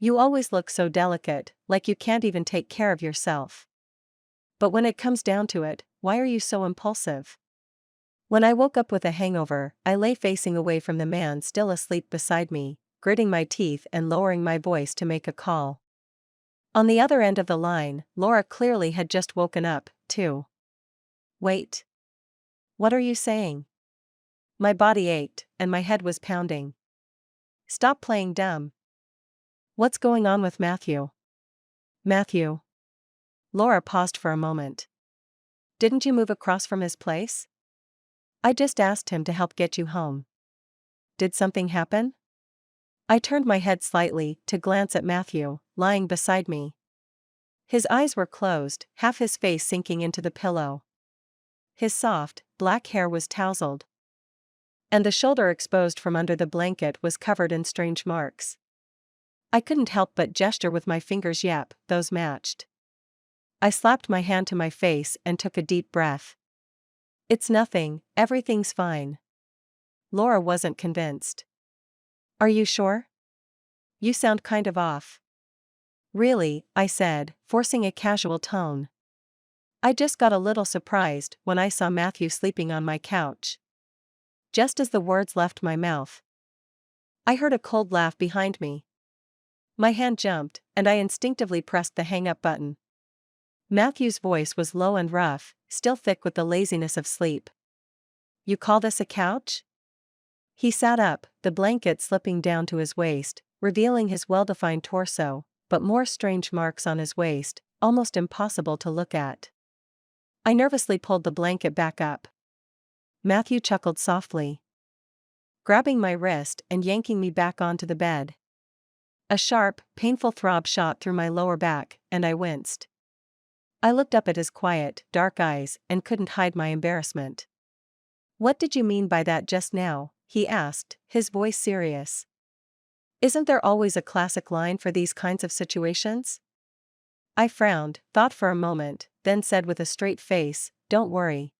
You always look so delicate, like you can't even take care of yourself. But when it comes down to it, why are you so impulsive? When I woke up with a hangover, I lay facing away from the man still asleep beside me, gritting my teeth and lowering my voice to make a call. On the other end of the line, Laura clearly had just woken up, too. Wait. What are you saying? My body ached, and my head was pounding. Stop playing dumb. What's going on with Matthew? Matthew. Laura paused for a moment. Didn't you move across from his place? I just asked him to help get you home. Did something happen? I turned my head slightly to glance at Matthew, lying beside me. His eyes were closed, half his face sinking into the pillow. His soft, black hair was tousled, and the shoulder exposed from under the blanket was covered in strange marks. I couldn't help but gesture with my fingers. Yep, those matched. I slapped my hand to my face and took a deep breath. It's nothing, everything's fine. Laura wasn't convinced. Are you sure? You sound kind of off. Really, I said, forcing a casual tone. I just got a little surprised when I saw Matthew sleeping on my couch. Just as the words left my mouth, I heard a cold laugh behind me. My hand jumped, and I instinctively pressed the hang-up button. Matthew's voice was low and rough, still thick with the laziness of sleep. You call this a couch? He sat up, the blanket slipping down to his waist, revealing his well-defined torso, but more strange marks on his waist, almost impossible to look at. I nervously pulled the blanket back up. Matthew chuckled softly, grabbing my wrist and yanking me back onto the bed. A sharp, painful throb shot through my lower back, and I winced. I looked up at his quiet, dark eyes and couldn't hide my embarrassment. What did you mean by that just now? He asked, his voice serious. Isn't there always a classic line for these kinds of situations? I frowned, thought for a moment, then said with a straight face, don't worry.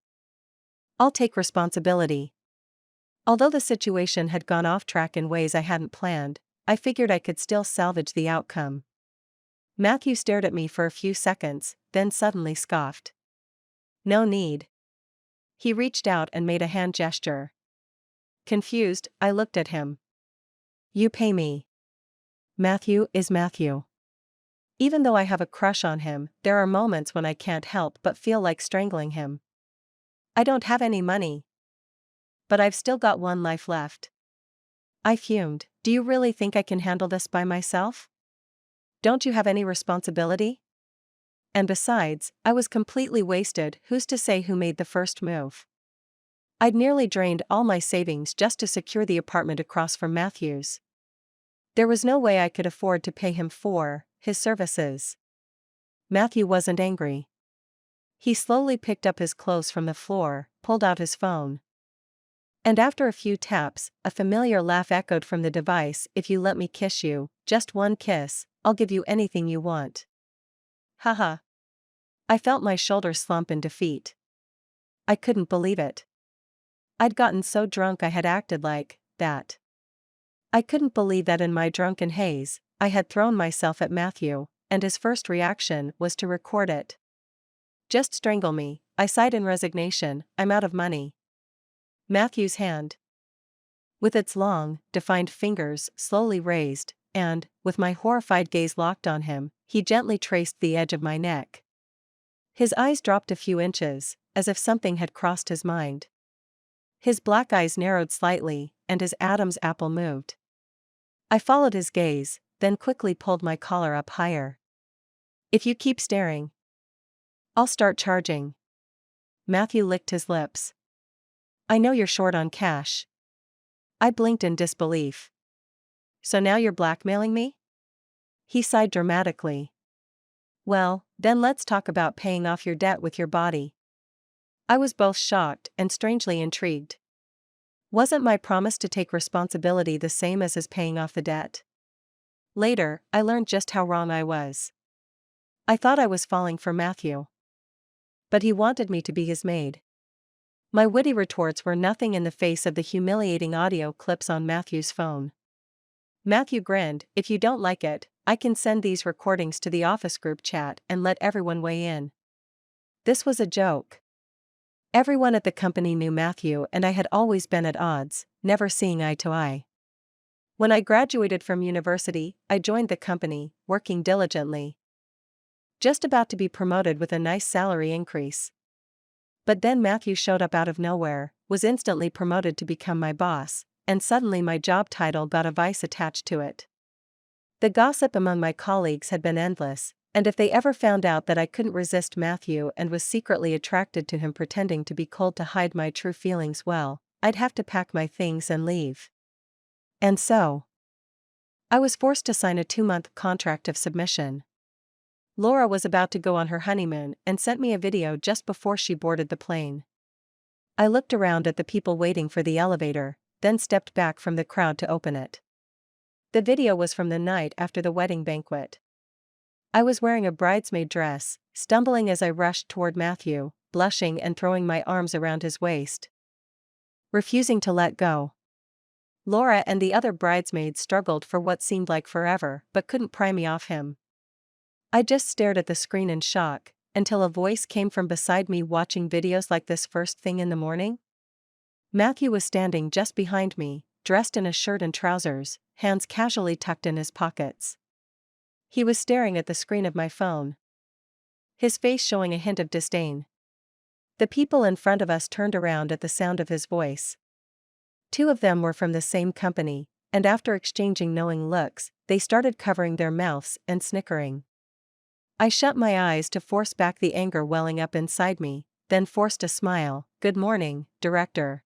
I'll take responsibility. Although the situation had gone off track in ways I hadn't planned, I figured I could still salvage the outcome. Matthew stared at me for a few seconds, then suddenly scoffed. No need. He reached out and made a hand gesture. Confused, I looked at him. You pay me. Matthew is Matthew. Even though I have a crush on him, there are moments when I can't help but feel like strangling him. I don't have any money, but I've still got one life left. I fumed. Do you really think I can handle this by myself? Don't you have any responsibility? And besides, I was completely wasted. Who's to say who made the first move? I'd nearly drained all my savings just to secure the apartment across from Matthew's. There was no way I could afford to pay him for his services. Matthew wasn't angry. He slowly picked up his clothes from the floor, pulled out his phone. And after a few taps, a familiar laugh echoed from the device. If you let me kiss you, just one kiss, I'll give you anything you want. Haha. I felt my shoulders slump in defeat. I couldn't believe it. I'd gotten so drunk I had acted like that. I couldn't believe that in my drunken haze, I had thrown myself at Matthew, and his first reaction was to record it. Just strangle me, I sighed in resignation. I'm out of money. Matthew's hand, with its long, defined fingers, slowly raised, and, with my horrified gaze locked on him, he gently traced the edge of my neck. His eyes dropped a few inches, as if something had crossed his mind. His black eyes narrowed slightly, and his Adam's apple moved. I followed his gaze, then quickly pulled my collar up higher. If you keep staring, I'll start charging. Matthew licked his lips. I know you're short on cash. I blinked in disbelief. So now you're blackmailing me? He sighed dramatically. Well, then let's talk about paying off your debt with your body. I was both shocked and strangely intrigued. Wasn't my promise to take responsibility the same as his paying off the debt? Later, I learned just how wrong I was. I thought I was falling for Matthew, but he wanted me to be his maid. My witty retorts were nothing in the face of the humiliating audio clips on Matthew's phone. Matthew grinned. If you don't like it, I can send these recordings to the office group chat and let everyone weigh in. This was a joke. Everyone at the company knew Matthew and I had always been at odds, never seeing eye to eye. When I graduated from university, I joined the company, working diligently. Just about to be promoted with a nice salary increase. But then Matthew showed up out of nowhere, was instantly promoted to become my boss, and suddenly my job title got a vice attached to it. The gossip among my colleagues had been endless, and if they ever found out that I couldn't resist Matthew and was secretly attracted to him pretending to be cold to hide my true feelings, well, I'd have to pack my things and leave. And so, I was forced to sign a 2-month contract of submission. Laura was about to go on her honeymoon and sent me a video just before she boarded the plane. I looked around at the people waiting for the elevator, then stepped back from the crowd to open it. The video was from the night after the wedding banquet. I was wearing a bridesmaid dress, stumbling as I rushed toward Matthew, blushing and throwing my arms around his waist, refusing to let go. Laura and the other bridesmaids struggled for what seemed like forever but couldn't pry me off him. I just stared at the screen in shock, until a voice came from beside me. Watching videos like this first thing in the morning? Matthew was standing just behind me, dressed in a shirt and trousers, hands casually tucked in his pockets. He was staring at the screen of my phone, his face showing a hint of disdain. The people in front of us turned around at the sound of his voice. 2 of them were from the same company, and after exchanging knowing looks, they started covering their mouths and snickering. I shut my eyes to force back the anger welling up inside me, then forced a smile. "Good morning, Director."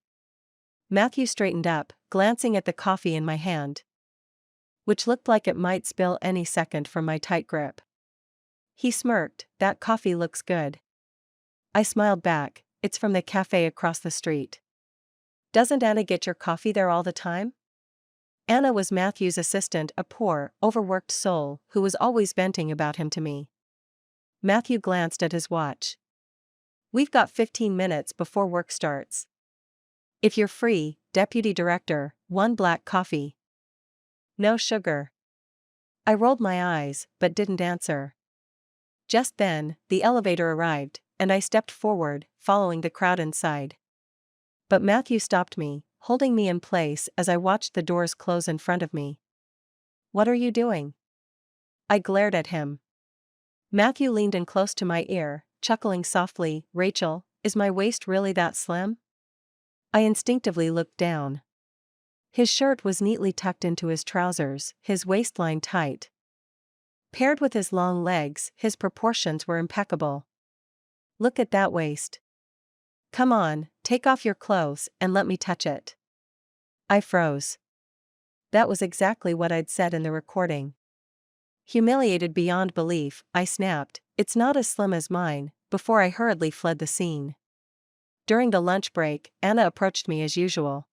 Matthew straightened up, glancing at the coffee in my hand, which looked like it might spill any second from my tight grip. He smirked. "That coffee looks good." I smiled back. "It's from the cafe across the street." "Doesn't Anna get your coffee there all the time?" Anna was Matthew's assistant, a poor, overworked soul who was always venting about him to me. Matthew glanced at his watch. "We've got 15 minutes before work starts. If you're free, Deputy Director, 1 black coffee. No sugar." I rolled my eyes, but didn't answer. Just then, the elevator arrived, and I stepped forward, following the crowd inside. But Matthew stopped me, holding me in place as I watched the doors close in front of me. "What are you doing?" I glared at him. Matthew leaned in close to my ear, chuckling softly. "Rachel, is my waist really that slim?" I instinctively looked down. His shirt was neatly tucked into his trousers, his waistline tight. Paired with his long legs, his proportions were impeccable. "Look at that waist. Come on, take off your clothes and let me touch it." I froze. That was exactly what I'd said in the recording. Humiliated beyond belief, I snapped, "It's not as slim as mine," before I hurriedly fled the scene. During the lunch break, Anna approached me as usual.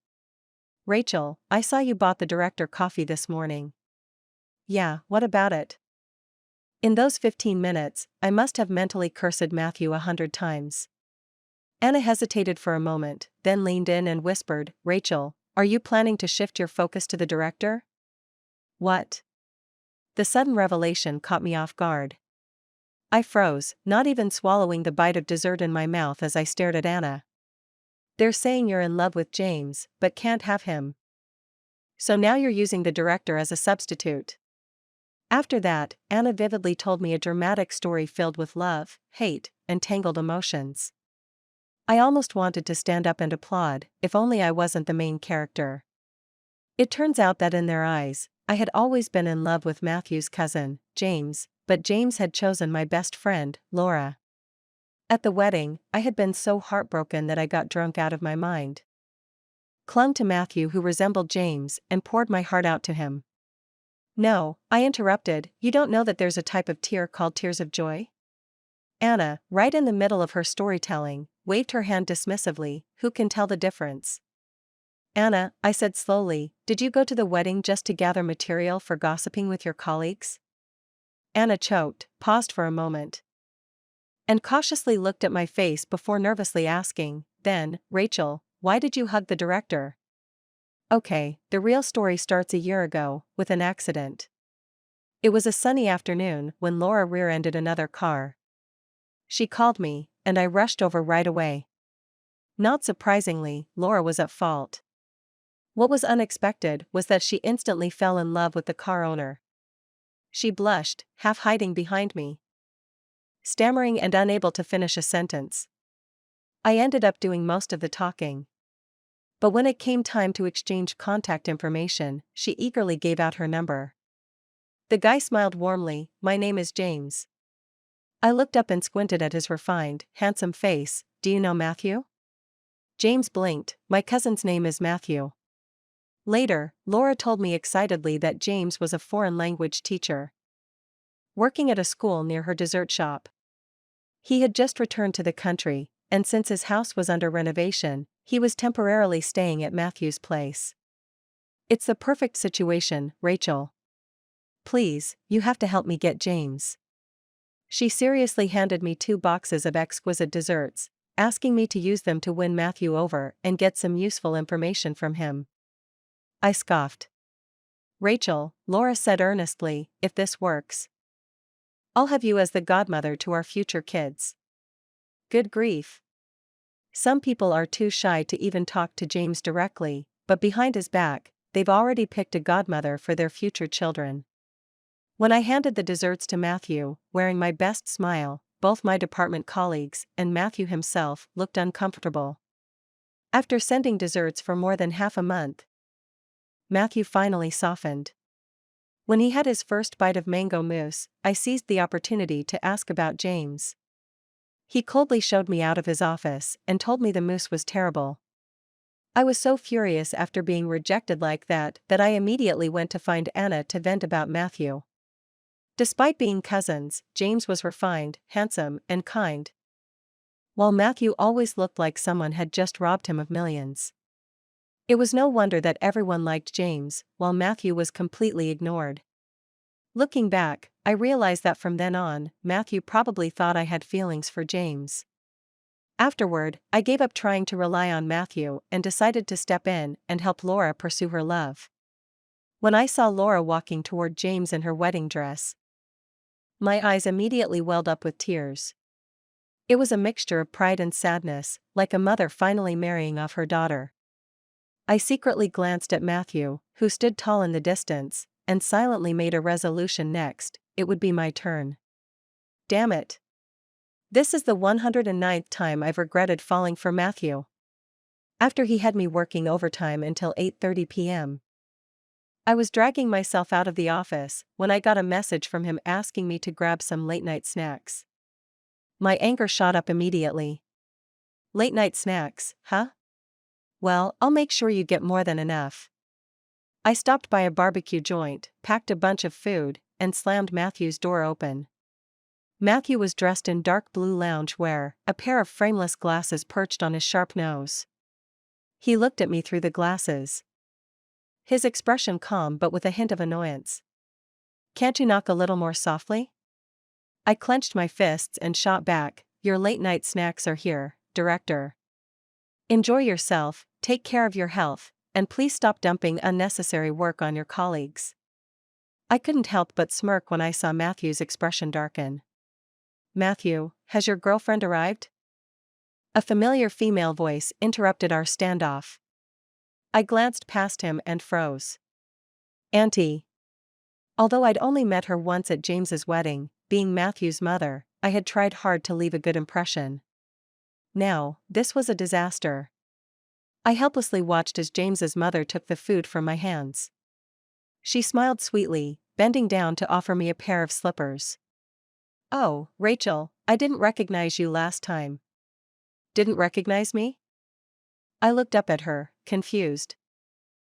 "Rachel, I saw you bought the director coffee this morning." "Yeah, what about it?" In those 15 minutes, I must have mentally cursed Matthew 100 times. Anna hesitated for a moment, then leaned in and whispered, "Rachel, are you planning to shift your focus to the director?" "What?" The sudden revelation caught me off guard. I froze, not even swallowing the bite of dessert in my mouth as I stared at Anna. "They're saying you're in love with James, but can't have him. So now you're using the director as a substitute." After that, Anna vividly told me a dramatic story filled with love, hate, and tangled emotions. I almost wanted to stand up and applaud, if only I wasn't the main character. It turns out that in their eyes, I had always been in love with Matthew's cousin, James, but James had chosen my best friend, Laura. At the wedding, I had been so heartbroken that I got drunk out of my mind. Clung to Matthew, who resembled James, and poured my heart out to him. "No," I interrupted, "you don't know that there's a type of tear called tears of joy?" Anna, right in the middle of her storytelling, waved her hand dismissively. "Who can tell the difference?" "Anna," I said slowly, "did you go to the wedding just to gather material for gossiping with your colleagues?" Anna choked, paused for a moment, and cautiously looked at my face before nervously asking, then, "Rachel, why did you hug the director?" "Okay, the real story starts a year ago, with an accident." It was a sunny afternoon when Laura rear-ended another car. She called me, and I rushed over right away. Not surprisingly, Laura was at fault. What was unexpected was that she instantly fell in love with the car owner. She blushed, half hiding behind me, stammering and unable to finish a sentence. I ended up doing most of the talking. But when it came time to exchange contact information, she eagerly gave out her number. The guy smiled warmly. "My name is James." I looked up and squinted at his refined, handsome face. "Do you know Matthew?" James blinked. "My cousin's name is Matthew." Later, Laura told me excitedly that James was a foreign language teacher, working at a school near her dessert shop. He had just returned to the country, and since his house was under renovation, he was temporarily staying at Matthew's place. "It's the perfect situation, Rachel. Please, you have to help me get James." She seriously handed me 2 boxes of exquisite desserts, asking me to use them to win Matthew over and get some useful information from him. I scoffed. "Rachel," Laura said earnestly, "if this works, I'll have you as the godmother to our future kids." Good grief. Some people are too shy to even talk to James directly, but behind his back, they've already picked a godmother for their future children. When I handed the desserts to Matthew, wearing my best smile, both my department colleagues and Matthew himself looked uncomfortable. After sending desserts for more than half a month, Matthew finally softened. When he had his first bite of mango mousse, I seized the opportunity to ask about James. He coldly showed me out of his office and told me the mousse was terrible. I was so furious after being rejected like that I immediately went to find Anna to vent about Matthew. Despite being cousins, James was refined, handsome, and kind, while Matthew always looked like someone had just robbed him of millions. It was no wonder that everyone liked James, while Matthew was completely ignored. Looking back, I realized that from then on, Matthew probably thought I had feelings for James. Afterward, I gave up trying to rely on Matthew and decided to step in and help Laura pursue her love. When I saw Laura walking toward James in her wedding dress, my eyes immediately welled up with tears. It was a mixture of pride and sadness, like a mother finally marrying off her daughter. I secretly glanced at Matthew, who stood tall in the distance, and silently made a resolution next: it would be my turn. Damn it. This is the 109th time I've regretted falling for Matthew. After he had me working overtime until 8:30 p.m. I was dragging myself out of the office when I got a message from him asking me to grab some late-night snacks. My anger shot up immediately. Late-night snacks, huh? Well, I'll make sure you get more than enough. I stopped by a barbecue joint, packed a bunch of food, and slammed Matthew's door open. Matthew was dressed in dark blue loungewear, a pair of frameless glasses perched on his sharp nose. He looked at me through the glasses, his expression calm but with a hint of annoyance. "Can't you knock a little more softly?" I clenched my fists and shot back, "Your late-night snacks are here, Director. Enjoy yourself, take care of your health, and please stop dumping unnecessary work on your colleagues." I couldn't help but smirk when I saw Matthew's expression darken. "Matthew, has your girlfriend arrived?" A familiar female voice interrupted our standoff. I glanced past him and froze. Auntie. Although I'd only met her once at James's wedding, being Matthew's mother, I had tried hard to leave a good impression. Now, this was a disaster. I helplessly watched as James's mother took the food from my hands. She smiled sweetly, bending down to offer me a pair of slippers. "Oh, Rachel, I didn't recognize you last time." "Didn't recognize me?" I looked up at her, confused.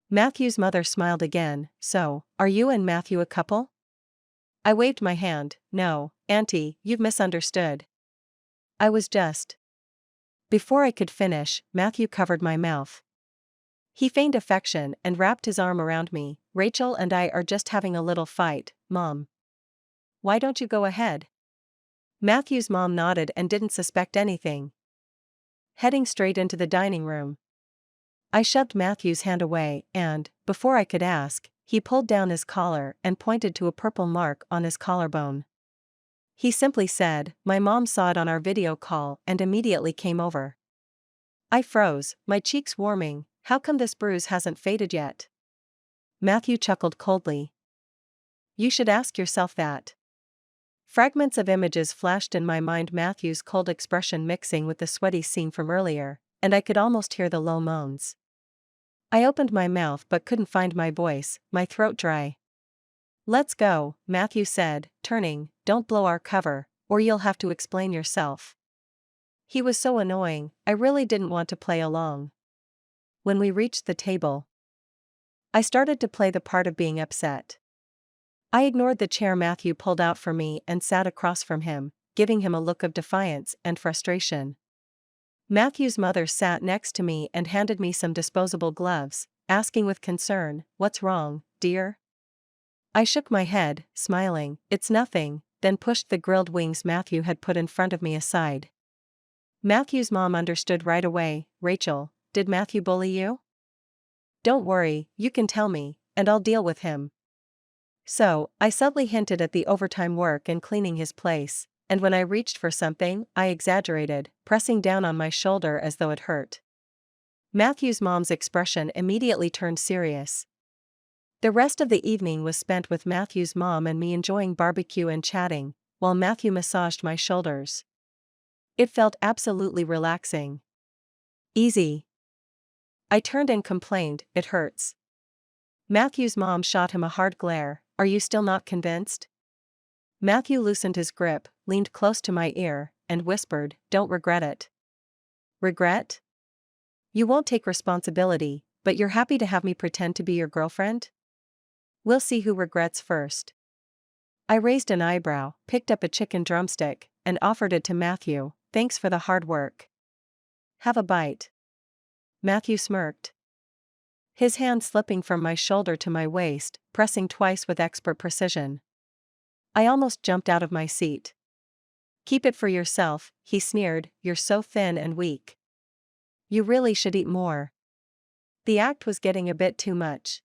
Matthew's mother smiled again. "So, are you and Matthew a couple?" I waved my hand. "No, Auntie, you've misunderstood. I was just..." Before I could finish, Matthew covered my mouth. He feigned affection and wrapped his arm around me. "Rachel and I are just having a little fight, Mom. Why don't you go ahead?" Matthew's mom nodded and didn't suspect anything, heading straight into the dining room. I shoved Matthew's hand away and, before I could ask, He pulled down his collar and pointed to a purple mark on his collarbone. He simply said, "My mom saw it on our video call and immediately came over." I froze, my cheeks warming. How come this bruise hasn't faded yet? Matthew chuckled coldly. You should ask yourself that. Fragments of images flashed in my mind, Matthew's cold expression mixing with the sweaty scene from earlier, and I could almost hear the low moans. I opened my mouth but couldn't find my voice, my throat dry. Let's go, Matthew said, turning. Don't blow our cover, or you'll have to explain yourself. He was so annoying, I really didn't want to play along. When we reached the table, I started to play the part of being upset. I ignored the chair Matthew pulled out for me and sat across from him, giving him a look of defiance and frustration. Matthew's mother sat next to me and handed me some disposable gloves, asking with concern, "What's wrong, dear?" I shook my head, smiling, "It's nothing," then pushed the grilled wings Matthew had put in front of me aside. Matthew's mom understood right away. "Rachel, did Matthew bully you?" "Don't worry, you can tell me, and I'll deal with him." So, I subtly hinted at the overtime work and cleaning his place, and when I reached for something, I exaggerated, pressing down on my shoulder as though it hurt. Matthew's mom's expression immediately turned serious. The rest of the evening was spent with Matthew's mom and me enjoying barbecue and chatting, while Matthew massaged my shoulders. It felt absolutely relaxing. Easy. I turned and complained, "It hurts." Matthew's mom shot him a hard glare. "Are you still not convinced?" Matthew loosened his grip, leaned close to my ear, and whispered, "Don't regret it." "Regret? You won't take responsibility, but you're happy to have me pretend to be your girlfriend? We'll see who regrets first." I raised an eyebrow, picked up a chicken drumstick, and offered it to Matthew. "Thanks for the hard work. Have a bite." Matthew smirked, his hand slipping from my shoulder to my waist, pressing twice with expert precision. I almost jumped out of my seat. "Keep it for yourself," he sneered, "you're so thin and weak. You really should eat more." The act was getting a bit too much.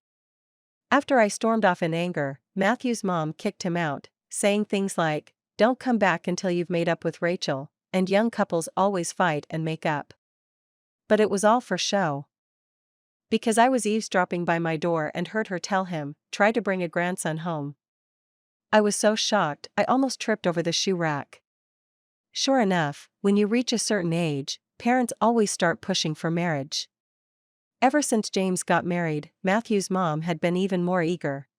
After I stormed off in anger, Matthew's mom kicked him out, saying things like, "Don't come back until you've made up with Rachel," and young couples always fight and make up. But it was all for show. Because I was eavesdropping by my door and heard her tell him, "Try to bring a grandson home." I was so shocked, I almost tripped over the shoe rack. Sure enough, when you reach a certain age, parents always start pushing for marriage. Ever since James got married, Matthew's mom had been even more eager.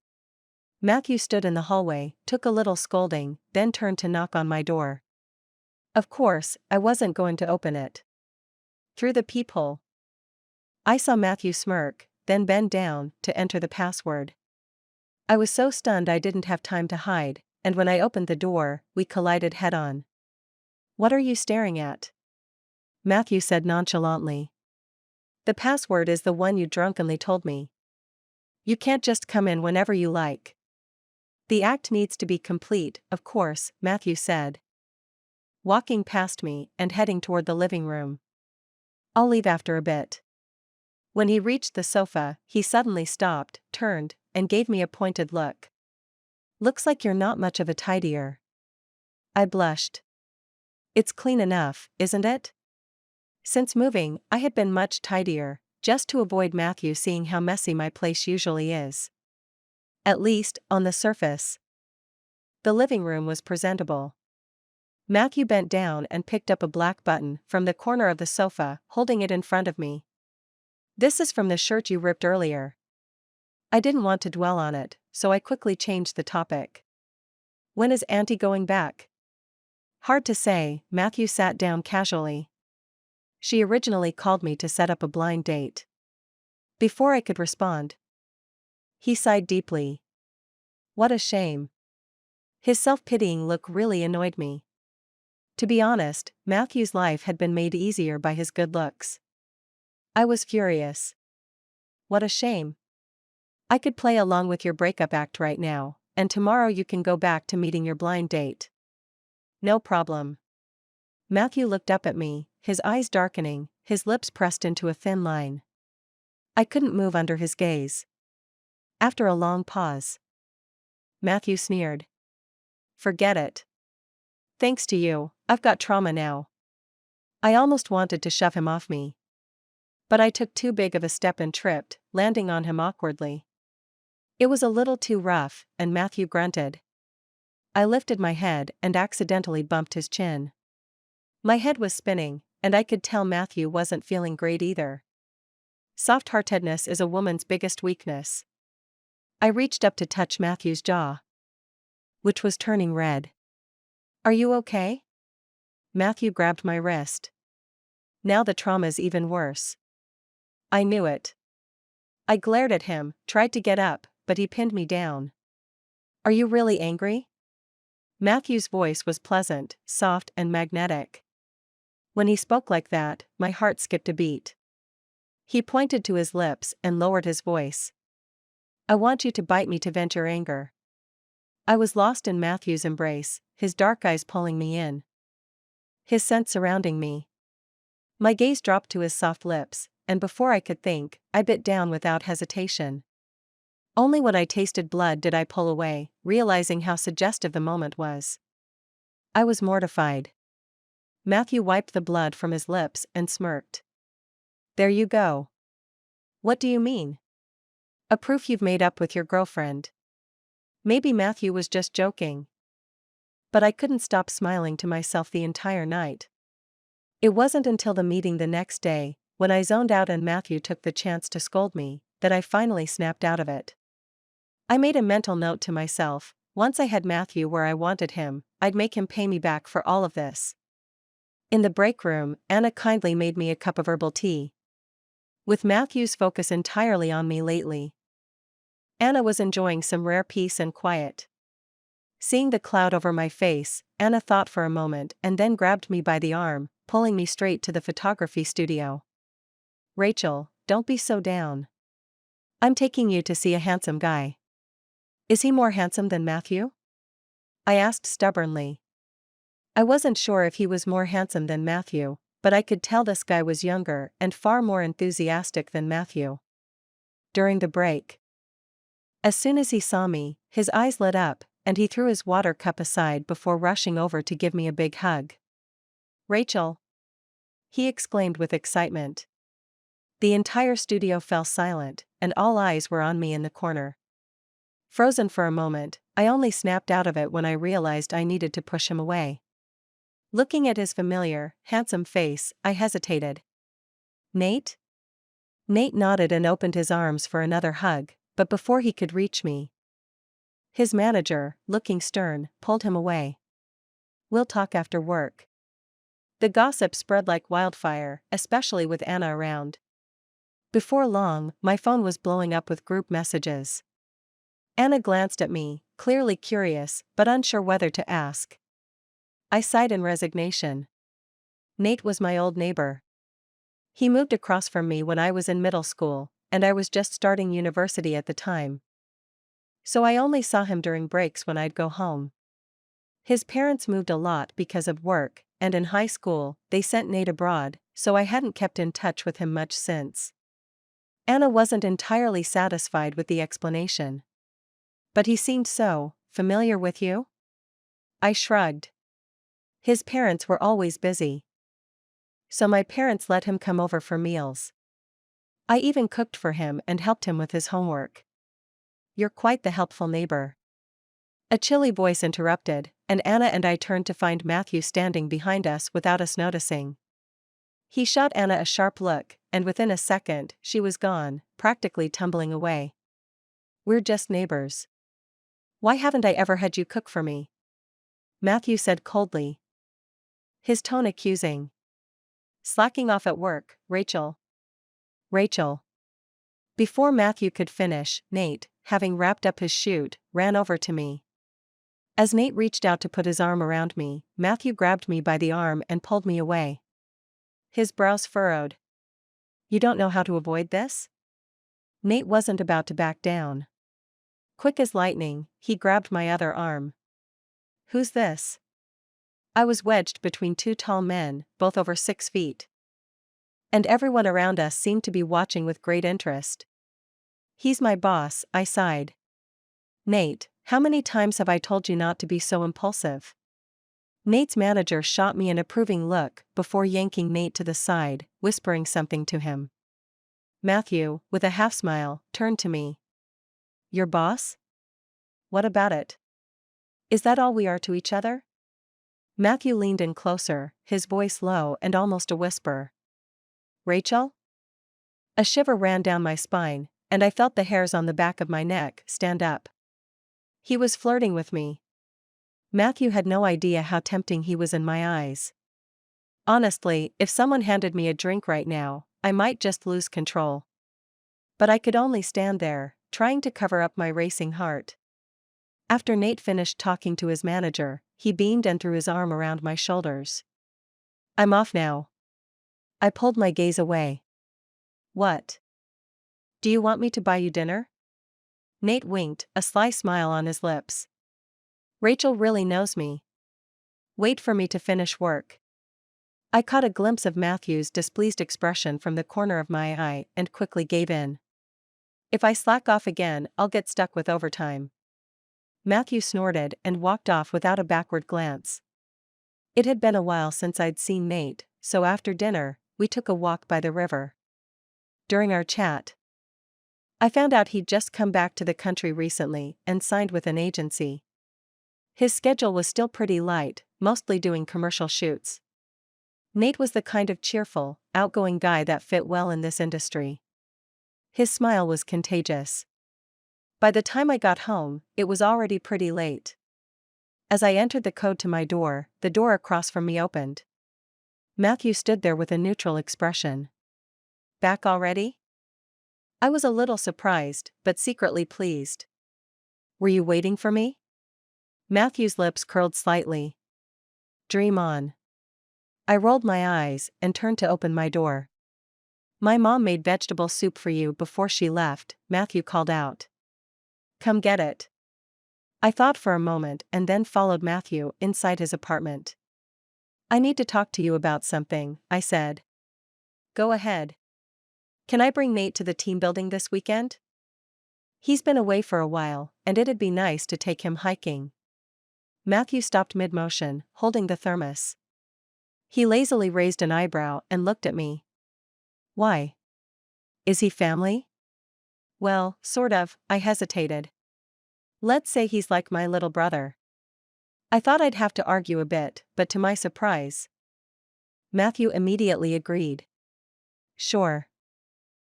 Matthew stood in the hallway, took a little scolding, then turned to knock on my door. Of course, I wasn't going to open it. Through the peephole, I saw Matthew smirk, then bend down to enter the password. I was so stunned I didn't have time to hide, and when I opened the door, we collided head-on. "What are you staring at?" Matthew said nonchalantly. "The password is the one you drunkenly told me. You can't just come in whenever you like." "The act needs to be complete, of course," Matthew said, walking past me and heading toward the living room. "I'll leave after a bit." When he reached the sofa, he suddenly stopped, turned, and gave me a pointed look. "Looks like you're not much of a tidier." I blushed. "It's clean enough, isn't it?" Since moving, I had been much tidier, just to avoid Matthew seeing how messy my place usually is. At least, on the surface. The living room was presentable. Matthew bent down and picked up a black button from the corner of the sofa, holding it in front of me. "This is from the shirt you ripped earlier." I didn't want to dwell on it, so I quickly changed the topic. "When is Auntie going back?" "Hard to say," Matthew sat down casually. "She originally called me to set up a blind date." Before I could respond, he sighed deeply. What a shame. His self-pitying look really annoyed me. To be honest, Matthew's life had been made easier by his good looks. I was furious. What a shame. I could play along with your breakup act right now, and tomorrow you can go back to meeting your blind date. No problem. Matthew looked up at me, his eyes darkening, his lips pressed into a thin line. I couldn't move under his gaze. After a long pause, Matthew sneered. Forget it. Thanks to you, I've got trauma now. I almost wanted to shove him off me. But I took too big of a step and tripped, landing on him awkwardly. It was a little too rough, and Matthew grunted. I lifted my head and accidentally bumped his chin. My head was spinning, and I could tell Matthew wasn't feeling great either. Soft-heartedness is a woman's biggest weakness. I reached up to touch Matthew's jaw, which was turning red. Are you okay? Matthew grabbed my wrist. Now the trauma's even worse. I knew it. I glared at him, tried to get up, but he pinned me down. Are you really angry? Matthew's voice was pleasant, soft, and magnetic. When he spoke like that, my heart skipped a beat. He pointed to his lips and lowered his voice. I want you to bite me to vent your anger. I was lost in Matthew's embrace, his dark eyes pulling me in. His scent surrounding me. My gaze dropped to his soft lips, and before I could think, I bit down without hesitation. Only when I tasted blood did I pull away, realizing how suggestive the moment was. I was mortified. Matthew wiped the blood from his lips and smirked. There you go. What do you mean? A proof you've made up with your girlfriend. Maybe Matthew was just joking. But I couldn't stop smiling to myself the entire night. It wasn't until the meeting the next day, when I zoned out and Matthew took the chance to scold me, that I finally snapped out of it. I made a mental note to myself, once I had Matthew where I wanted him, I'd make him pay me back for all of this. In the break room, Anna kindly made me a cup of herbal tea. With Matthew's focus entirely on me lately, Anna was enjoying some rare peace and quiet. Seeing the cloud over my face, Anna thought for a moment and then grabbed me by the arm, pulling me straight to the photography studio. Rachel, don't be so down. I'm taking you to see a handsome guy. Is he more handsome than Matthew? I asked stubbornly. I wasn't sure if he was more handsome than Matthew, but I could tell this guy was younger and far more enthusiastic than Matthew. During the break, as soon as he saw me, his eyes lit up, and he threw his water cup aside before rushing over to give me a big hug. Rachel! He exclaimed with excitement. The entire studio fell silent, and all eyes were on me in the corner. Frozen for a moment, I only snapped out of it when I realized I needed to push him away. Looking at his familiar, handsome face, I hesitated. Nate? Nate nodded and opened his arms for another hug, but before he could reach me, his manager, looking stern, pulled him away. We'll talk after work. The gossip spread like wildfire, especially with Anna around. Before long, my phone was blowing up with group messages. Anna glanced at me, clearly curious, but unsure whether to ask. I sighed in resignation. Nate was my old neighbor. He moved across from me when I was in middle school, and I was just starting university at the time. So I only saw him during breaks when I'd go home. His parents moved a lot because of work, and in high school, they sent Nate abroad, so I hadn't kept in touch with him much since. Anna wasn't entirely satisfied with the explanation. But he seemed so familiar with you? I shrugged. His parents were always busy. So my parents let him come over for meals. I even cooked for him and helped him with his homework. You're quite the helpful neighbor. A chilly voice interrupted, and Anna and I turned to find Matthew standing behind us without us noticing. He shot Anna a sharp look, and within a second, she was gone, practically tumbling away. We're just neighbors. Why haven't I ever had you cook for me? Matthew said coldly, his tone accusing. Slacking off at work, Rachel. Rachel. Before Matthew could finish, Nate, having wrapped up his shoot, ran over to me. As Nate reached out to put his arm around me, Matthew grabbed me by the arm and pulled me away. His brows furrowed. You don't know how to avoid this? Nate wasn't about to back down. Quick as lightning, he grabbed my other arm. Who's this? I was wedged between two tall men, both over 6 feet. And everyone around us seemed to be watching with great interest. He's my boss, I sighed. Nate, how many times have I told you not to be so impulsive? Nate's manager shot me an approving look before yanking Nate to the side, whispering something to him. Matthew, with a half smile, turned to me. Your boss? What about it? Is that all we are to each other? Matthew leaned in closer, his voice low and almost a whisper. Rachel? A shiver ran down my spine, and I felt the hairs on the back of my neck stand up. He was flirting with me. Matthew had no idea how tempting he was in my eyes. Honestly, if someone handed me a drink right now, I might just lose control. But I could only stand there, trying to cover up my racing heart. After Nate finished talking to his manager, he beamed and threw his arm around my shoulders. I'm off now. I pulled my gaze away. What? Do you want me to buy you dinner? Nate winked, a sly smile on his lips. Rachel really knows me. Wait for me to finish work. I caught a glimpse of Matthew's displeased expression from the corner of my eye and quickly gave in. If I slack off again, I'll get stuck with overtime. Matthew snorted and walked off without a backward glance. It had been a while since I'd seen Nate, so after dinner, we took a walk by the river. During our chat, I found out he'd just come back to the country recently and signed with an agency. His schedule was still pretty light, mostly doing commercial shoots. Nate was the kind of cheerful, outgoing guy that fit well in this industry. His smile was contagious. By the time I got home, it was already pretty late. As I entered the code to my door, the door across from me opened. Matthew stood there with a neutral expression. Back already? I was a little surprised, but secretly pleased. Were you waiting for me? Matthew's lips curled slightly. Dream on. I rolled my eyes and turned to open my door. My mom made vegetable soup for you before she left, Matthew called out. Come get it. I thought for a moment and then followed Matthew inside his apartment. I need to talk to you about something, I said. Go ahead. Can I bring Nate to the team building this weekend? He's been away for a while, and it'd be nice to take him hiking. Matthew stopped mid-motion, holding the thermos. He lazily raised an eyebrow and looked at me. Why? Is he family? Well, sort of, I hesitated. Let's say he's like my little brother. I thought I'd have to argue a bit, but to my surprise, Matthew immediately agreed. Sure.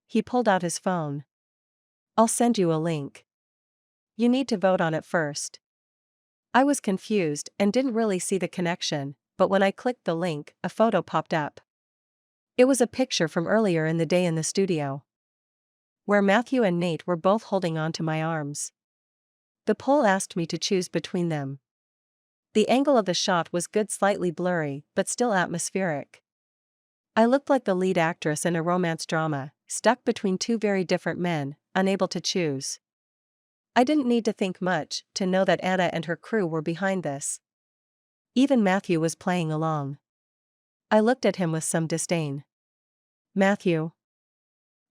He pulled out his phone. I'll send you a link. You need to vote on it first. I was confused and didn't really see the connection, but when I clicked the link, a photo popped up. It was a picture from earlier in the day in the studio, where Matthew and Nate were both holding onto my arms. The poll asked me to choose between them. The angle of the shot was good, slightly blurry, but still atmospheric. I looked like the lead actress in a romance drama, stuck between two very different men, unable to choose. I didn't need to think much to know that Anna and her crew were behind this. Even Matthew was playing along. I looked at him with some disdain. Matthew,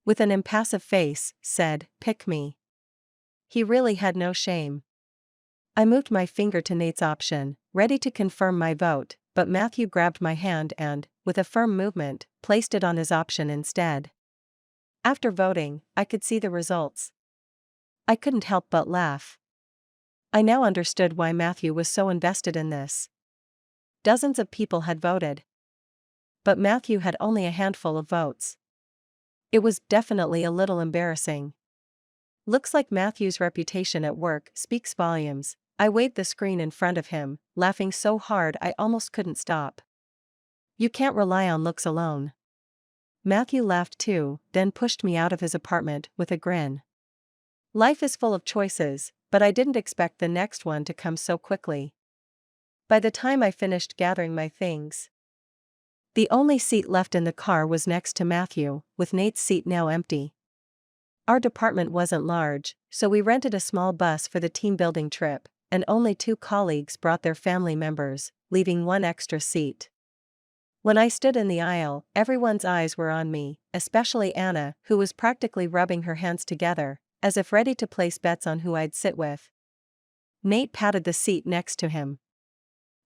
with an impassive face, said, pick me. He really had no shame. I moved my finger to Nate's option, ready to confirm my vote, but Matthew grabbed my hand and, with a firm movement, placed it on his option instead. After voting, I could see the results. I couldn't help but laugh. I now understood why Matthew was so invested in this. Dozens of people had voted, but Matthew had only a handful of votes. It was definitely a little embarrassing. Looks like Matthew's reputation at work speaks volumes. I waved the screen in front of him, laughing so hard I almost couldn't stop. You can't rely on looks alone. Matthew laughed too, then pushed me out of his apartment with a grin. Life is full of choices, but I didn't expect the next one to come so quickly. By the time I finished gathering my things, the only seat left in the car was next to Matthew, with Nate's seat now empty. Our department wasn't large, so we rented a small bus for the team building trip, and only 2 colleagues brought their family members, leaving 1 extra seat. When I stood in the aisle, everyone's eyes were on me, especially Anna, who was practically rubbing her hands together, as if ready to place bets on who I'd sit with. Nate patted the seat next to him.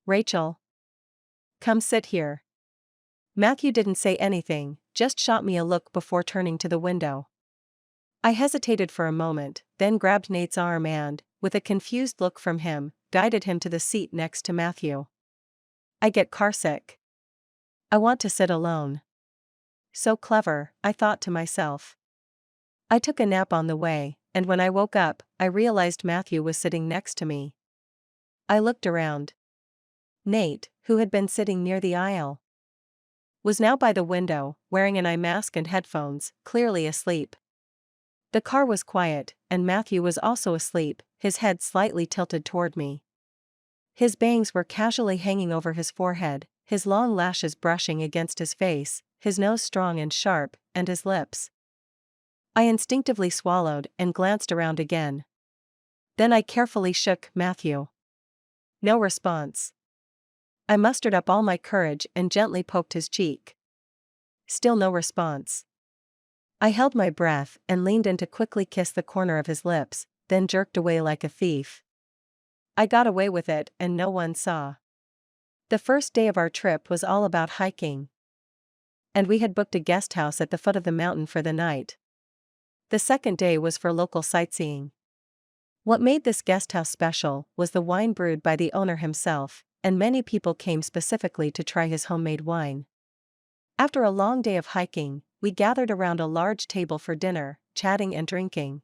"Rachel, come sit here." Matthew didn't say anything, just shot me a look before turning to the window. I hesitated for a moment, then grabbed Nate's arm and, with a confused look from him, guided him to the seat next to Matthew. I get carsick. I want to sit alone. So clever, I thought to myself. I took a nap on the way, and when I woke up, I realized Matthew was sitting next to me. I looked around. Nate, who had been sitting near the aisle, was now by the window, wearing an eye mask and headphones, clearly asleep. The car was quiet, and Matthew was also asleep, his head slightly tilted toward me. His bangs were casually hanging over his forehead, his long lashes brushing against his face, his nose strong and sharp, and his lips. I instinctively swallowed and glanced around again. Then I carefully shook Matthew. No response. I mustered up all my courage and gently poked his cheek. Still no response. I held my breath and leaned in to quickly kiss the corner of his lips, then jerked away like a thief. I got away with it and no one saw. The first day of our trip was all about hiking. And we had booked a guest house at the foot of the mountain for the night. The second day was for local sightseeing. What made this guest house special was the wine brewed by the owner himself, and many people came specifically to try his homemade wine. After a long day of hiking, we gathered around a large table for dinner, chatting and drinking.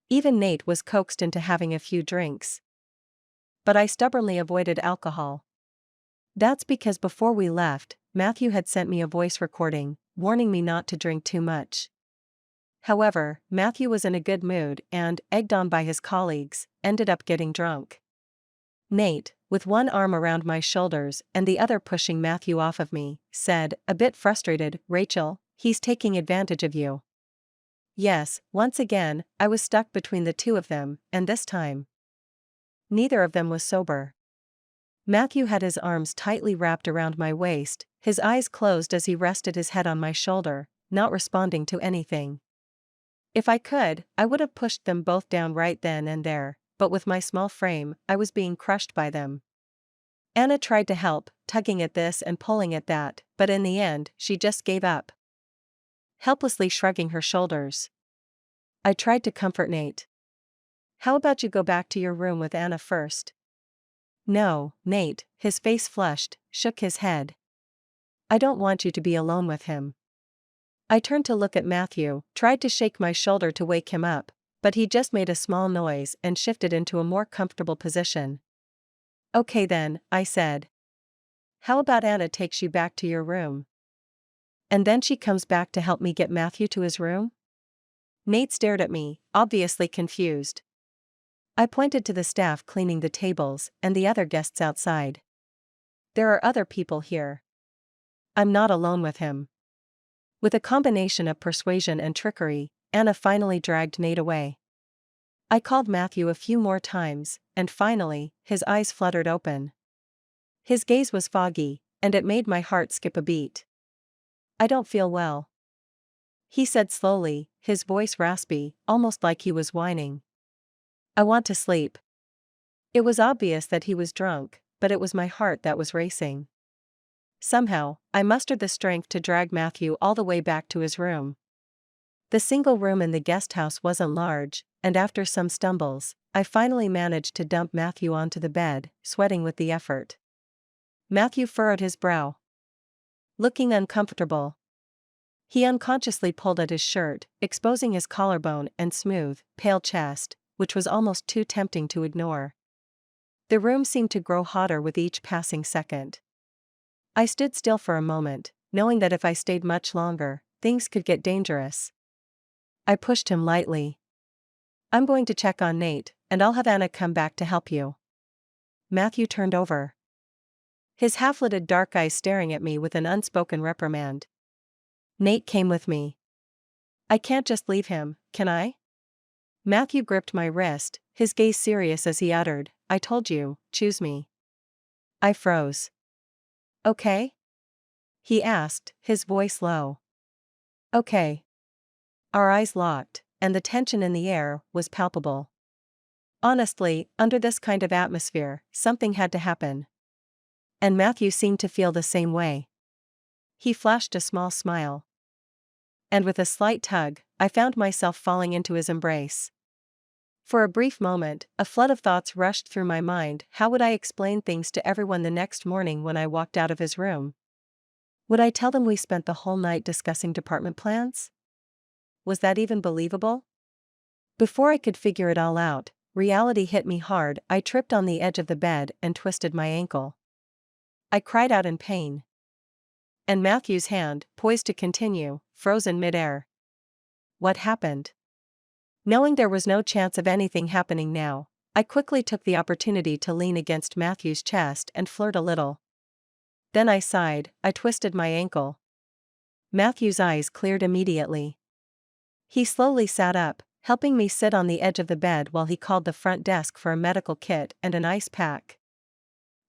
Even Nate was coaxed into having a few drinks. But I stubbornly avoided alcohol. That's because before we left, Matthew had sent me a voice recording, warning me not to drink too much. However, Matthew was in a good mood and, egged on by his colleagues, ended up getting drunk. Nate, with one arm around my shoulders and the other pushing Matthew off of me, said, a bit frustrated, "Rachel, he's taking advantage of you." Yes, once again, I was stuck between the two of them, and this time, neither of them was sober. Matthew had his arms tightly wrapped around my waist, his eyes closed as he rested his head on my shoulder, not responding to anything. If I could, I would have pushed them both down right then and there, but with my small frame, I was being crushed by them. Anna tried to help, tugging at this and pulling at that, but in the end, she just gave up, helplessly shrugging her shoulders. I tried to comfort Nate. "How about you go back to your room with Anna first?" "No," Nate, his face flushed, shook his head. "I don't want you to be alone with him." I turned to look at Matthew, tried to shake my shoulder to wake him up, but he just made a small noise and shifted into a more comfortable position. "Okay then," I said. "How about Anna takes you back to your room? And then she comes back to help me get Matthew to his room?" Nate stared at me, obviously confused. I pointed to the staff cleaning the tables and the other guests outside. "There are other people here. I'm not alone with him." With a combination of persuasion and trickery, Anna finally dragged Nate away. I called Matthew a few more times, and finally, his eyes fluttered open. His gaze was foggy, and it made my heart skip a beat. "I don't feel well," he said slowly, his voice raspy, almost like he was whining. "I want to sleep." It was obvious that he was drunk, but it was my heart that was racing. Somehow, I mustered the strength to drag Matthew all the way back to his room. The single room in the guest house wasn't large, and after some stumbles, I finally managed to dump Matthew onto the bed, sweating with the effort. Matthew furrowed his brow, looking uncomfortable. He unconsciously pulled at his shirt, exposing his collarbone and smooth, pale chest, which was almost too tempting to ignore. The room seemed to grow hotter with each passing second. I stood still for a moment, knowing that if I stayed much longer, things could get dangerous. I pushed him lightly. "I'm going to check on Nate, and I'll have Anna come back to help you." Matthew turned over, his half-lidded dark eyes staring at me with an unspoken reprimand. "Nate came with me. I can't just leave him, can I?" Matthew gripped my wrist, his gaze serious as he uttered, "I told you, choose me." I froze. "Okay?" he asked, his voice low. "Okay." Our eyes locked, and the tension in the air was palpable. Honestly, under this kind of atmosphere, something had to happen. And Matthew seemed to feel the same way. He flashed a small smile. And with a slight tug, I found myself falling into his embrace. For a brief moment, a flood of thoughts rushed through my mind. How would I explain things to everyone the next morning when I walked out of his room? Would I tell them we spent the whole night discussing department plans? Was that even believable? Before I could figure it all out, reality hit me hard. I tripped on the edge of the bed and twisted my ankle. I cried out in pain. And Matthew's hand, poised to continue, froze in midair. What happened? Knowing there was no chance of anything happening now, I quickly took the opportunity to lean against Matthew's chest and flirt a little. Then I sighed. I twisted my ankle. Matthew's eyes cleared immediately. He slowly sat up, helping me sit on the edge of the bed while he called the front desk for a medical kit and an ice pack.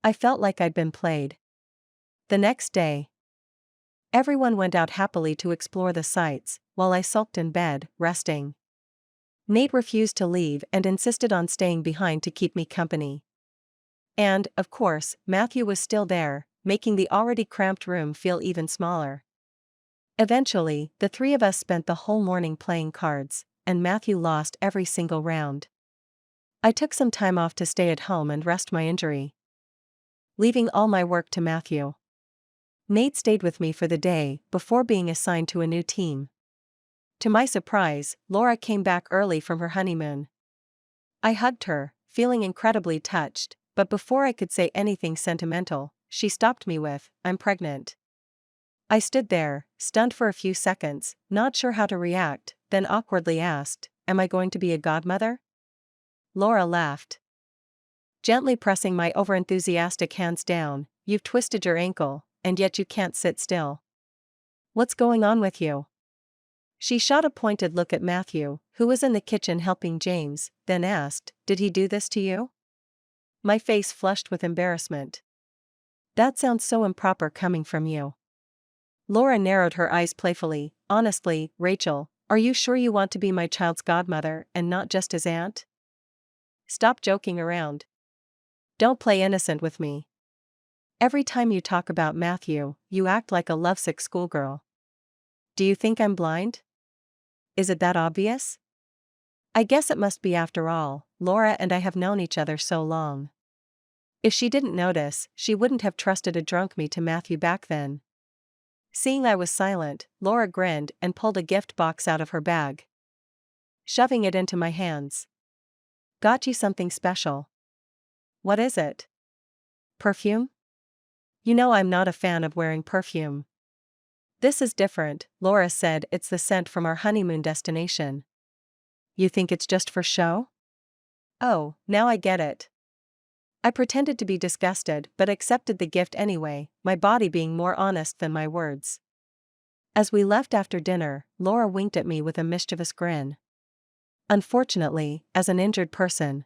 I felt like I'd been played. The next day, everyone went out happily to explore the sights, while I sulked in bed, resting. Nate refused to leave and insisted on staying behind to keep me company. And, of course, Matthew was still there, making the already cramped room feel even smaller. Eventually, the three of us spent the whole morning playing cards, and Matthew lost every single round. I took some time off to stay at home and rest my injury, leaving all my work to Matthew. Nate stayed with me for the day before being assigned to a new team. To my surprise, Laura came back early from her honeymoon. I hugged her, feeling incredibly touched, but before I could say anything sentimental, she stopped me with, "I'm pregnant." I stood there, stunned for a few seconds, not sure how to react, then awkwardly asked, "Am I going to be a godmother?" Laura laughed, gently pressing my overenthusiastic hands down. "You've twisted your ankle, and yet you can't sit still. What's going on with you?" She shot a pointed look at Matthew, who was in the kitchen helping James, then asked, "Did he do this to you?" My face flushed with embarrassment. "That sounds so improper coming from you." Laura narrowed her eyes playfully. "Honestly, Rachel, are you sure you want to be my child's godmother and not just his aunt? Stop joking around. Don't play innocent with me. Every time you talk about Matthew, you act like a lovesick schoolgirl. Do you think I'm blind? Is it that obvious? I guess it must be after all. Laura and I have known each other so long. If she didn't notice, she wouldn't have trusted a drunk me to Matthew back then." Seeing I was silent, Laura grinned and pulled a gift box out of her bag, shoving it into my hands. "Got you something special." "What is it?" "Perfume? You know I'm not a fan of wearing perfume." "This is different," Laura said. "It's the scent from our honeymoon destination." "You think it's just for show?" "Oh, now I get it." I pretended to be disgusted but accepted the gift anyway, my body being more honest than my words. As we left after dinner, Laura winked at me with a mischievous grin. Unfortunately, as an injured person,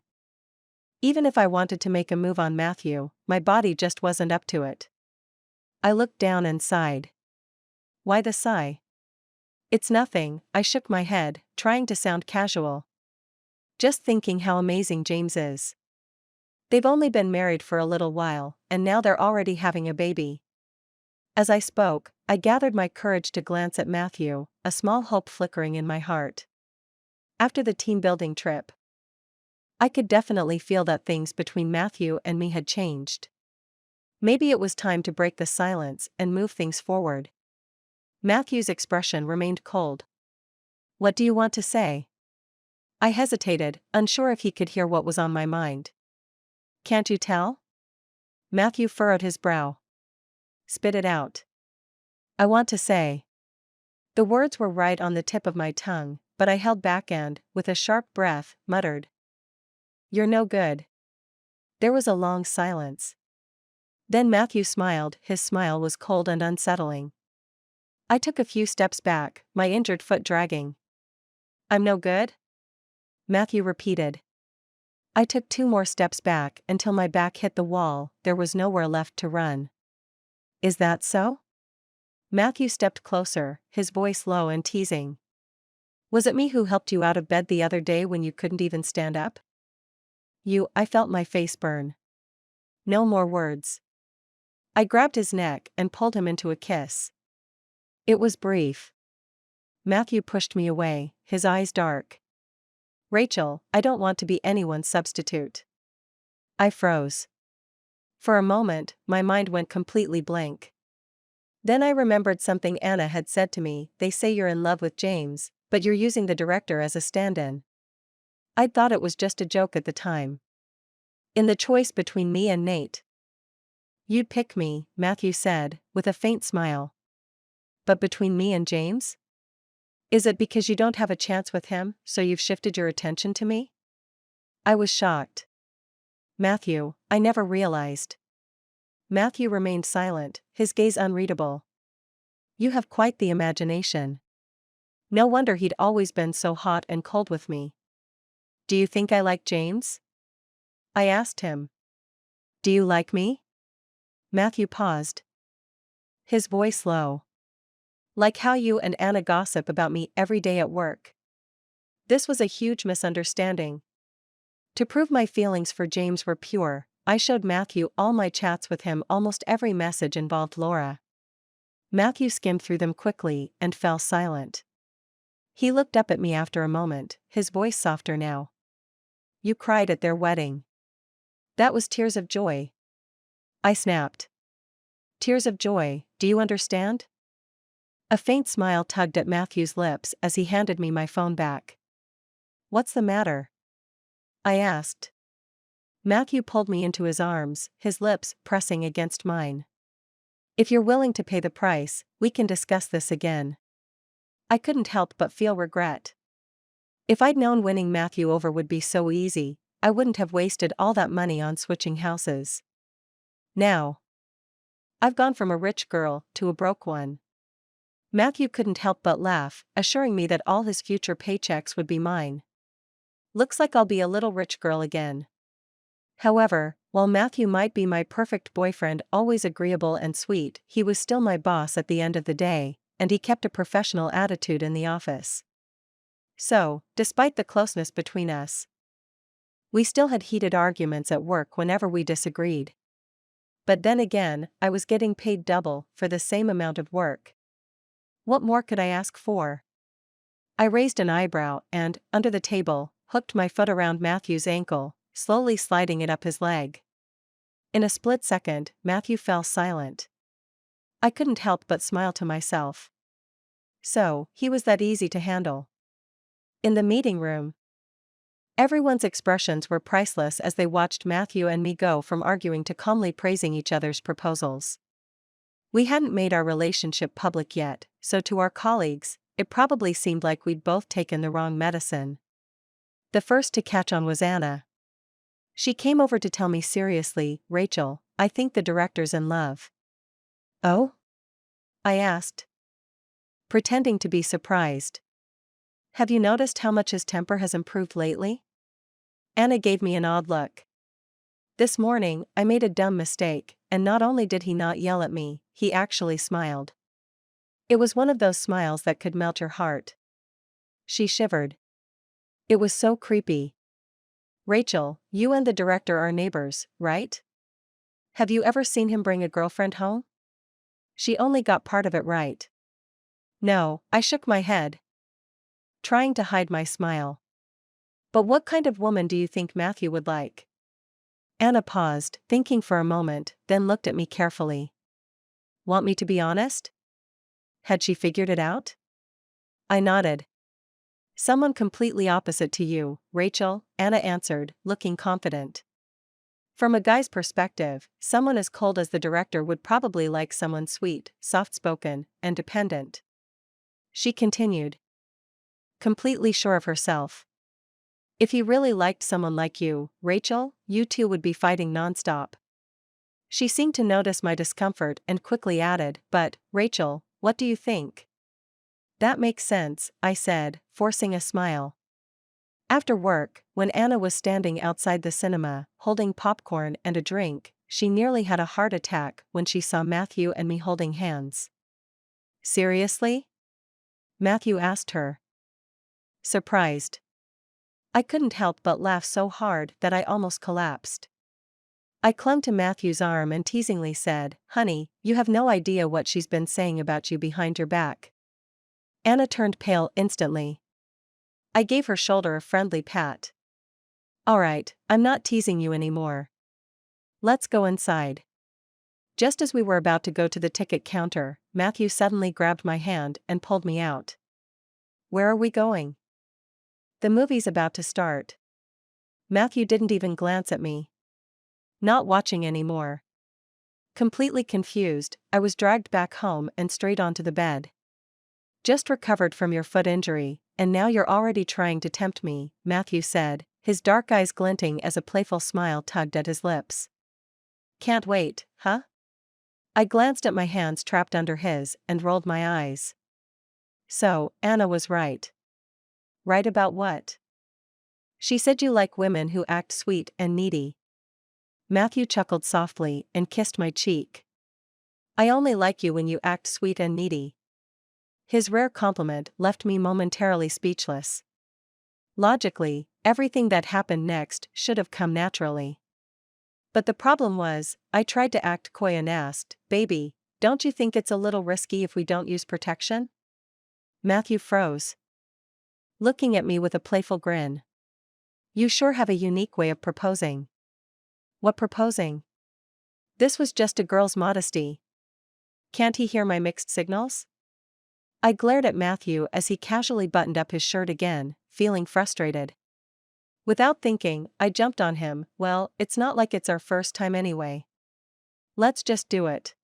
even if I wanted to make a move on Matthew, my body just wasn't up to it. I looked down and sighed. Why the sigh? "It's nothing," I shook my head, trying to sound casual. "Just thinking how amazing James is. They've only been married for a little while, and now they're already having a baby." As I spoke, I gathered my courage to glance at Matthew, a small hope flickering in my heart. After the team-building trip, I could definitely feel that things between Matthew and me had changed. Maybe it was time to break the silence and move things forward. Matthew's expression remained cold. "What do you want to say?" I hesitated, unsure if he could hear what was on my mind. "Can't you tell?" Matthew furrowed his brow. "Spit it out." "I want to say." The words were right on the tip of my tongue, but I held back and, with a sharp breath, muttered, "You're no good." There was a long silence. Then Matthew smiled. His smile was cold and unsettling. I took a few steps back, my injured foot dragging. "I'm no good?" Matthew repeated. I took 2 more steps back until my back hit the wall. There was nowhere left to run. "Is that so?" Matthew stepped closer, his voice low and teasing. Was it me who helped you out of bed the other day when you couldn't even stand up? I felt my face burn. No more words. I grabbed his neck and pulled him into a kiss. It was brief. Matthew pushed me away, his eyes dark. Rachel, I don't want to be anyone's substitute. I froze. For a moment, my mind went completely blank. Then I remembered something Anna had said to me. They say you're in love with James, but you're using the director as a stand-in. I'd thought it was just a joke at the time. In the choice between me and Nate. You'd pick me, Matthew said, with a faint smile. But between me and James? Is it because you don't have a chance with him, so you've shifted your attention to me? I was shocked. Matthew, I never realized. Matthew remained silent, his gaze unreadable. You have quite the imagination. No wonder he'd always been so hot and cold with me. Do you think I like James? I asked him. Do you like me? Matthew paused. His voice low. Like how you and Anna gossip about me every day at work. This was a huge misunderstanding. To prove my feelings for James were pure, I showed Matthew all my chats with him. Almost every message involved Laura. Matthew skimmed through them quickly and fell silent. He looked up at me after a moment, his voice softer now. You cried at their wedding. That was tears of joy. I snapped. Tears of joy, do you understand? A faint smile tugged at Matthew's lips as he handed me my phone back. What's the matter? I asked. Matthew pulled me into his arms, his lips pressing against mine. If you're willing to pay the price, we can discuss this again. I couldn't help but feel regret. If I'd known winning Matthew over would be so easy, I wouldn't have wasted all that money on switching houses. Now, I've gone from a rich girl to a broke one. Matthew couldn't help but laugh, assuring me that all his future paychecks would be mine. Looks like I'll be a little rich girl again. However, while Matthew might be my perfect boyfriend, always agreeable and sweet, he was still my boss at the end of the day, and he kept a professional attitude in the office. So, despite the closeness between us, we still had heated arguments at work whenever we disagreed. But then again, I was getting paid double for the same amount of work. What more could I ask for? I raised an eyebrow and, under the table, hooked my foot around Matthew's ankle, slowly sliding it up his leg. In a split second, Matthew fell silent. I couldn't help but smile to myself. So, he was that easy to handle. In the meeting room, everyone's expressions were priceless as they watched Matthew and me go from arguing to calmly praising each other's proposals. We hadn't made our relationship public yet, so to our colleagues, it probably seemed like we'd both taken the wrong medicine. The first to catch on was Anna. She came over to tell me seriously, Rachel, I think the director's in love. Oh? I asked, pretending to be surprised. Have you noticed how much his temper has improved lately? Anna gave me an odd look. This morning, I made a dumb mistake, and not only did he not yell at me, he actually smiled. It was one of those smiles that could melt your heart. She shivered. It was so creepy. Rachel, you and the director are neighbors, right? Have you ever seen him bring a girlfriend home? She only got part of it right. No, I shook my head, trying to hide my smile. But what kind of woman do you think Matthew would like? Anna paused, thinking for a moment, then looked at me carefully. Want me to be honest? Had she figured it out? I nodded. Someone completely opposite to you, Rachel, Anna answered, looking confident. From a guy's perspective, someone as cold as the director would probably like someone sweet, soft-spoken, and dependent. She continued, completely sure of herself. If he really liked someone like you, Rachel, you two would be fighting nonstop. She seemed to notice my discomfort and quickly added, but, Rachel, what do you think? That makes sense, I said, forcing a smile. After work, when Anna was standing outside the cinema, holding popcorn and a drink, she nearly had a heart attack when she saw Matthew and me holding hands. Seriously? Matthew asked her. surprised. I couldn't help but laugh so hard that I almost collapsed. I clung to Matthew's arm and teasingly said, "Honey, you have no idea what she's been saying about you behind your back." Anna turned pale instantly. I gave her shoulder a friendly pat. "Alright, I'm not teasing you anymore. Let's go inside." Just as we were about to go to the ticket counter, Matthew suddenly grabbed my hand and pulled me out. "Where are we going?" "The movie's about to start." Matthew didn't even glance at me. "Not watching anymore." Completely confused, I was dragged back home and straight onto the bed. "Just recovered from your foot injury, and now you're already trying to tempt me," Matthew said, his dark eyes glinting as a playful smile tugged at his lips. "Can't wait, huh?" I glanced at my hands trapped under his and rolled my eyes. So, Anna was right. Right about what? She said you like women who act sweet and needy. Matthew chuckled softly and kissed my cheek. "I only like you when you act sweet and needy." His rare compliment left me momentarily speechless. Logically, everything that happened next should have come naturally. But the problem was, I tried to act coy and asked, "Baby, don't you think it's a little risky if we don't use protection?" Matthew froze, looking at me with a playful grin. "You sure have a unique way of proposing." "What proposing?" This was just a girl's modesty. Can't he hear my mixed signals? I glared at Matthew as he casually buttoned up his shirt again, feeling frustrated. Without thinking, I jumped on him. "Well, it's not like it's our first time anyway. Let's just do it."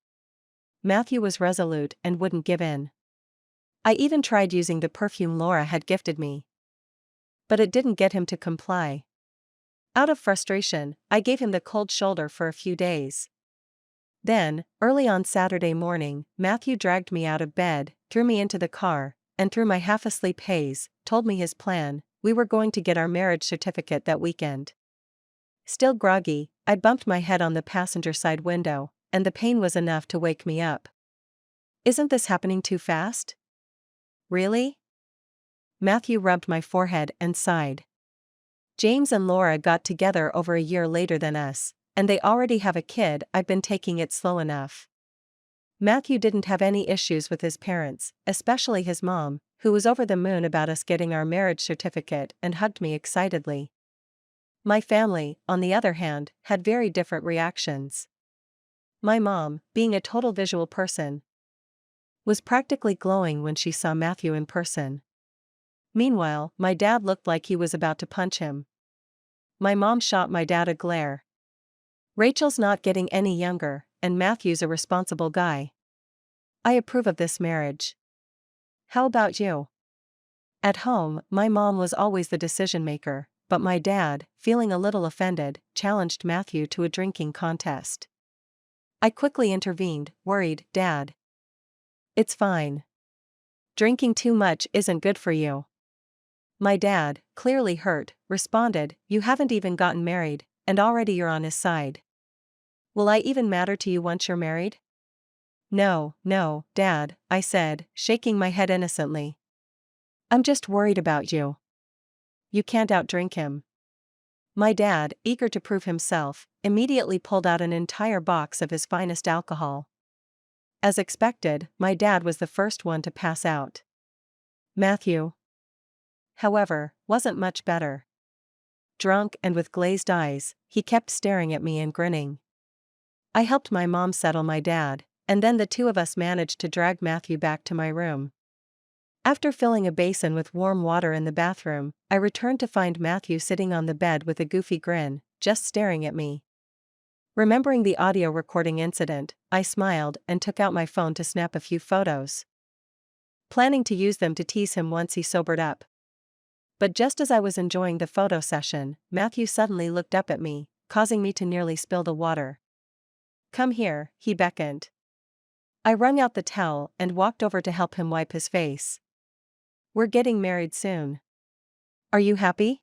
Matthew was resolute and wouldn't give in. I even tried using the perfume Laura had gifted me. But it didn't get him to comply. Out of frustration, I gave him the cold shoulder for a few days. Then, early on Saturday morning, Matthew dragged me out of bed, threw me into the car, and through my half-asleep haze, told me his plan: we were going to get our marriage certificate that weekend. Still groggy, I bumped my head on the passenger side window, and the pain was enough to wake me up. "Isn't this happening too fast?" "Really?" Matthew rubbed my forehead and sighed. "James and Laura got together over a year later than us, and they already have a kid. I've been taking it slow enough." Matthew didn't have any issues with his parents, especially his mom, who was over the moon about us getting our marriage certificate and hugged me excitedly. My family, on the other hand, had very different reactions. My mom, being a total visual person, was practically glowing when she saw Matthew in person. Meanwhile, my dad looked like he was about to punch him. My mom shot my dad a glare. "Rachel's not getting any younger, and Matthew's a responsible guy. I approve of this marriage. How about you?" At home, my mom was always the decision maker, but my dad, feeling a little offended, challenged Matthew to a drinking contest. I quickly intervened, worried, "Dad, it's fine. Drinking too much isn't good for you." My dad, clearly hurt, responded, "You haven't even gotten married, and already you're on his side. Will I even matter to you once you're married?" "No, no, Dad," I said, shaking my head innocently. "I'm just worried about you. You can't outdrink him." My dad, eager to prove himself, immediately pulled out an entire box of his finest alcohol. As expected, my dad was the first one to pass out. Matthew, however, wasn't much better. Drunk and with glazed eyes, he kept staring at me and grinning. I helped my mom settle my dad, and then the two of us managed to drag Matthew back to my room. After filling a basin with warm water in the bathroom, I returned to find Matthew sitting on the bed with a goofy grin, just staring at me. Remembering the audio recording incident, I smiled and took out my phone to snap a few photos, planning to use them to tease him once he sobered up. But just as I was enjoying the photo session, Matthew suddenly looked up at me, causing me to nearly spill the water. "Come here," he beckoned. I wrung out the towel and walked over to help him wipe his face. "We're getting married soon. Are you happy?"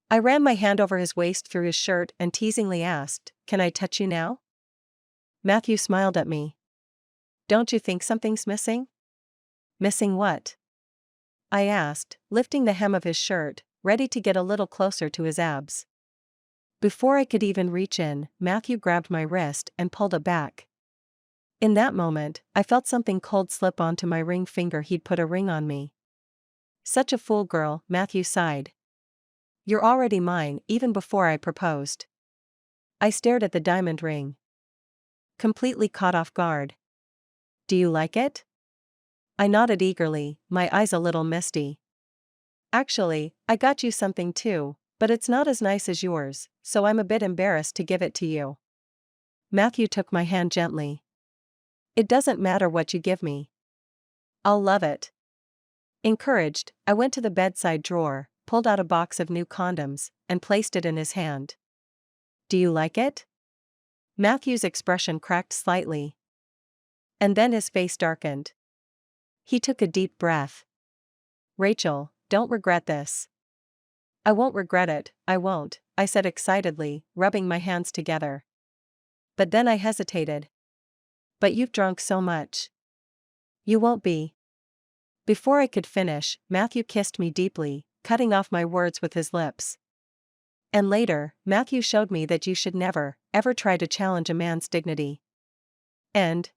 I ran my hand over his waist through his shirt and teasingly asked, "Can I touch you now?" Matthew smiled at me. "Don't you think something's missing?" "Missing what?" I asked, lifting the hem of his shirt, ready to get a little closer to his abs. Before I could even reach in, Matthew grabbed my wrist and pulled it back. In that moment, I felt something cold slip onto my ring finger. He'd put a ring on me. Such a fool, girl, Matthew sighed. You're already mine, even before I proposed. I stared at the diamond ring, completely caught off guard. Do you like it? I nodded eagerly, my eyes a little misty. Actually, I got you something too, but it's not as nice as yours, so I'm a bit embarrassed to give it to you. Matthew took my hand gently. It doesn't matter what you give me. I'll love it. Encouraged, I went to the bedside drawer, pulled out a box of new condoms, and placed it in his hand. Do you like it? Matthew's expression cracked slightly. And then his face darkened. He took a deep breath. Rachel, don't regret this. I won't regret it, I won't, I said excitedly, rubbing my hands together. But then I hesitated. But you've drunk so much. You won't be. Before I could finish, Matthew kissed me deeply, cutting off my words with his lips. And later, Matthew showed me that you should never, ever try to challenge a man's dignity. End.